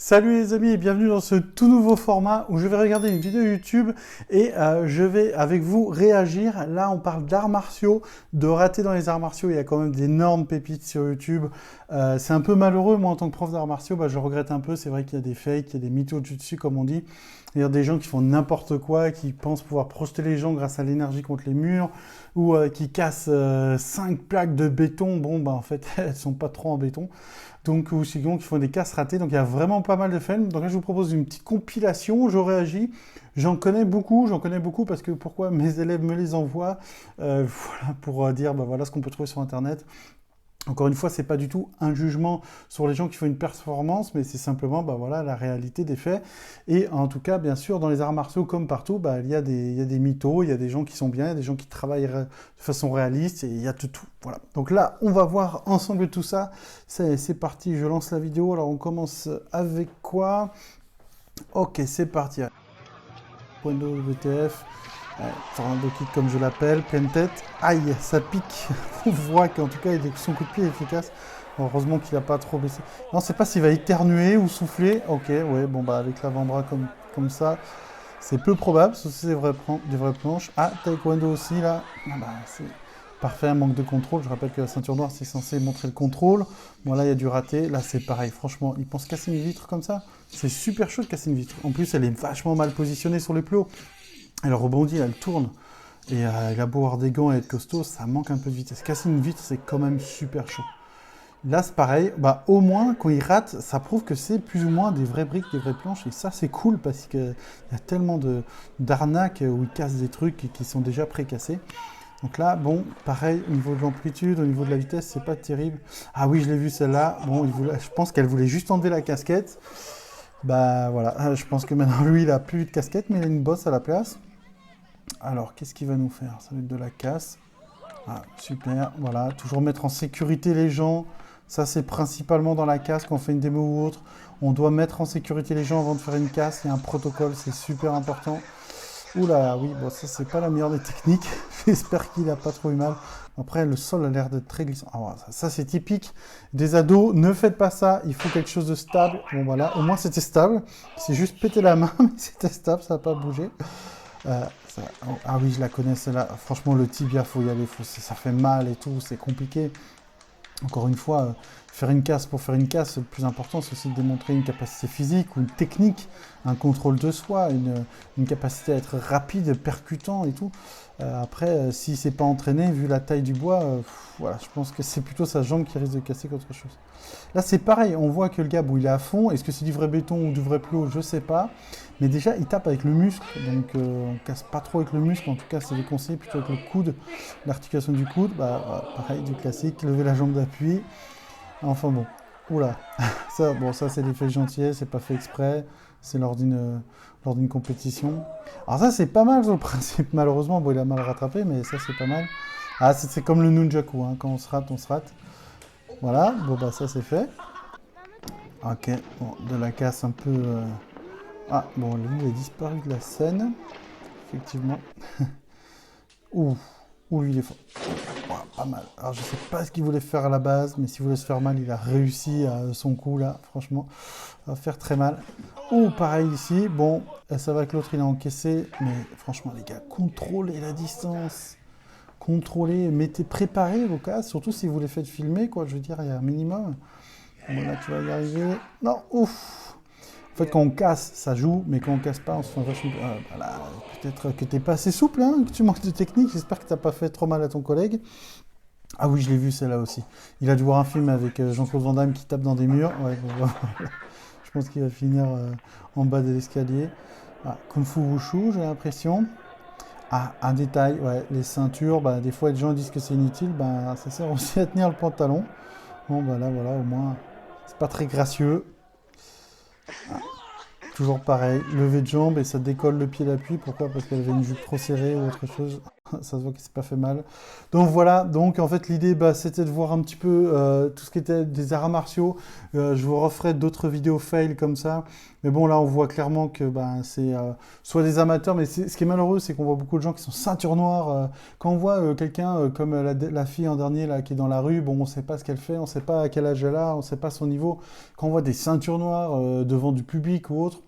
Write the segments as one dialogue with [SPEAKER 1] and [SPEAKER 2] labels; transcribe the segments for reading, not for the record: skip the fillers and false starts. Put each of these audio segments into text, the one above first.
[SPEAKER 1] Salut les amis et bienvenue dans ce tout nouveau format où je vais regarder une vidéo YouTube et je vais avec vous réagir. Là on parle d'arts martiaux, de ratés dans les arts martiaux, il y a quand même d'énormes pépites sur YouTube. C'est un peu malheureux, moi en tant que prof d'arts martiaux, je regrette un peu, c'est vrai qu'il y a des fakes, il y a des mythos dessus comme on dit. C'est-à-dire des gens qui font n'importe quoi, qui pensent pouvoir projeter les gens grâce à l'énergie contre les murs, ou qui cassent 5 plaques de béton, en fait elles sont pas trop en béton. Donc, ou sinon qui font des casses ratées. Donc, il y a vraiment pas mal de films. Donc là, je vous propose une petite compilation. Je réagis. J'en connais beaucoup parce que pourquoi mes élèves me les envoient voilà, pour dire, voilà ce qu'on peut trouver sur Internet. Encore une fois, c'est pas du tout un jugement sur les gens qui font une performance, mais c'est simplement voilà, la réalité des faits. Et en tout cas, bien sûr, dans les arts martiaux, comme partout, il y a des mythos, il y a des gens qui sont bien, il y a des gens qui travaillent de façon réaliste, et il y a de tout. Voilà. Donc là, on va voir ensemble tout ça. C'est parti, je lance la vidéo. Alors, on commence avec quoi? Ok, c'est parti. Windows WTF. Tornado kick comme je l'appelle, pleine tête, aïe, ça pique, on voit qu'en tout cas son coup de pied est efficace, heureusement qu'il n'a pas trop baissé, non, c'est pas s'il va éternuer ou souffler, ok, ouais, avec l'avant-bras comme ça, c'est peu probable, sauf si c'est des vraies planches, taekwondo aussi, là, c'est parfait, un manque de contrôle, je rappelle que la ceinture noire c'est censé montrer le contrôle, bon là il y a du raté, là c'est pareil, franchement, il pense casser une vitre comme ça, c'est super chaud de casser une vitre, en plus elle est vachement mal positionnée sur les plus hauts. Elle rebondit, elle tourne. Et il a beau avoir des gants et être costaud, ça manque un peu de vitesse. Casser une vitre, c'est quand même super chaud. Là, c'est pareil. Au moins, quand il rate, ça prouve que c'est plus ou moins des vraies briques, des vraies planches. Et ça, c'est cool parce qu'il y a tellement d'arnaques où il casse des trucs qui sont déjà pré-cassés. Donc là, bon, pareil, au niveau de l'amplitude, au niveau de la vitesse, c'est pas terrible. Ah oui, je l'ai vu celle-là. Bon, je pense qu'elle voulait juste enlever la casquette. Voilà, je pense que maintenant, lui, il a plus de casquette, mais il a une bosse à la place. Alors, qu'est-ce qu'il va nous faire? Ça va être de la casse. Ah, super, voilà. Toujours mettre en sécurité les gens. Ça, c'est principalement dans la casse, quand on fait une démo ou autre. On doit mettre en sécurité les gens avant de faire une casse. Il y a un protocole, c'est super important. Oula, oui, bon, ça, c'est pas la meilleure des techniques. J'espère qu'il n'a pas trop eu mal. Après, le sol a l'air d'être très glissant. Ah, voilà, ça c'est typique des ados. Ne faites pas ça, il faut quelque chose de stable. Bon, voilà, au moins c'était stable. C'est juste péter la main, mais c'était stable, ça n'a pas bougé. Ah oui, je la connais celle-là. Franchement, le tibia, faut y aller. Ça fait mal et tout, c'est compliqué. Encore une fois, faire une casse pour faire une casse, le plus important, c'est aussi de démontrer une capacité physique ou une technique, un contrôle de soi, une capacité à être rapide, percutant et tout. Après, si c'est pas entraîné, vu la taille du bois, voilà, je pense que c'est plutôt sa jambe qui risque de casser qu'autre chose. Là, c'est pareil, on voit que le gars, il est à fond. Est-ce que c'est du vrai béton ou du vrai plot? Je sais pas. Mais déjà, il tape avec le muscle, donc on casse pas trop avec le muscle. En tout cas, c'est déconseillé plutôt avec le coude, l'articulation du coude. Pareil, du classique, lever la jambe d'appui. Enfin bon, oula, ça c'est l'effet gentil, c'est pas fait exprès, c'est lors d'une compétition. Alors ça c'est pas mal sur le principe, malheureusement, il a mal rattrapé, mais ça c'est pas mal. Ah, c'est comme le nunjaku, hein. Quand on se rate, on se rate. Voilà, ça c'est fait. Ok, bon, de la casse un peu... Ah, bon, lui il a disparu de la scène, effectivement. Ouh, lui il est fort. Pas mal. Alors je sais pas ce qu'il voulait faire à la base, mais s'il voulait se faire mal, il a réussi à son coup là, franchement, ça va faire très mal. Pareil ici, bon, ça va que l'autre il a encaissé, mais franchement les gars, contrôlez la distance, contrôlez, préparez vos casses, surtout si vous les faites filmer, quoi, je veux dire, il y a un minimum. Bon là tu vas y arriver, non, ouf. En fait, quand on casse, ça joue, mais quand on casse pas, on se fait vachement... voilà, peut-être que t'es pas assez souple, hein, que tu manques de technique. J'espère que t'as pas fait trop mal à ton collègue. Ah oui, je l'ai vu celle-là aussi. Il a dû voir un film avec Jean-Claude Van Damme qui tape dans des murs. Ouais, je pense qu'il va finir en bas de l'escalier. Kung Fu Wushu, j'ai l'impression. Un détail, ouais, les ceintures, des fois les gens disent que c'est inutile, ça sert aussi à tenir le pantalon. Bon, là, voilà, au moins, c'est pas très gracieux. Toujours pareil, lever de jambe et ça décolle le pied d'appui. Pourquoi? Parce qu'elle avait une jupe trop serrée ou autre chose. Ça se voit qu'il s'est pas fait mal. Donc voilà, donc en fait l'idée c'était de voir un petit peu tout ce qui était des arts martiaux. Je vous referai d'autres vidéos fail comme ça. Mais bon là on voit clairement que c'est soit des amateurs, mais ce qui est malheureux c'est qu'on voit beaucoup de gens qui sont ceinture noire. Quand on voit quelqu'un comme la fille en dernier là qui est dans la rue, bon on sait pas ce qu'elle fait, on sait pas à quel âge elle a, on sait pas son niveau. Quand on voit des ceintures noires devant du public ou autre,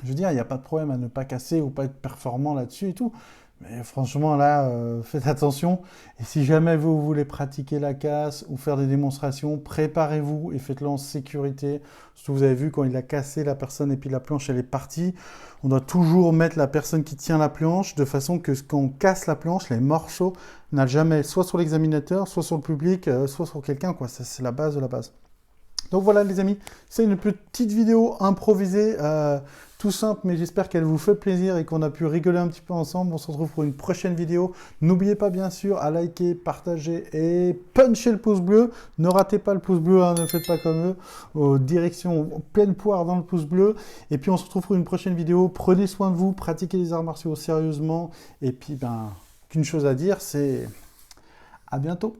[SPEAKER 1] je veux dire, il n'y a pas de problème à ne pas casser ou pas être performant là-dessus et tout. Mais franchement, là, faites attention. Et si jamais vous voulez pratiquer la casse ou faire des démonstrations, préparez-vous et faites-le en sécurité. Surtout, vous avez vu, quand il a cassé la personne et puis la planche, elle est partie. On doit toujours mettre la personne qui tient la planche de façon que quand on casse la planche, les morceaux n'allent jamais soit sur l'examinateur, soit sur le public, soit sur quelqu'un, quoi. C'est la base de la base. Donc voilà les amis, c'est une petite vidéo improvisée, tout simple, mais j'espère qu'elle vous fait plaisir et qu'on a pu rigoler un petit peu ensemble. On se retrouve pour une prochaine vidéo. N'oubliez pas bien sûr à liker, partager et puncher le pouce bleu. Ne ratez pas le pouce bleu, hein, ne faites pas comme eux. Direction pleine poire dans le pouce bleu. Et puis on se retrouve pour une prochaine vidéo. Prenez soin de vous, pratiquez les arts martiaux sérieusement. Et puis qu'une chose à dire, c'est à bientôt.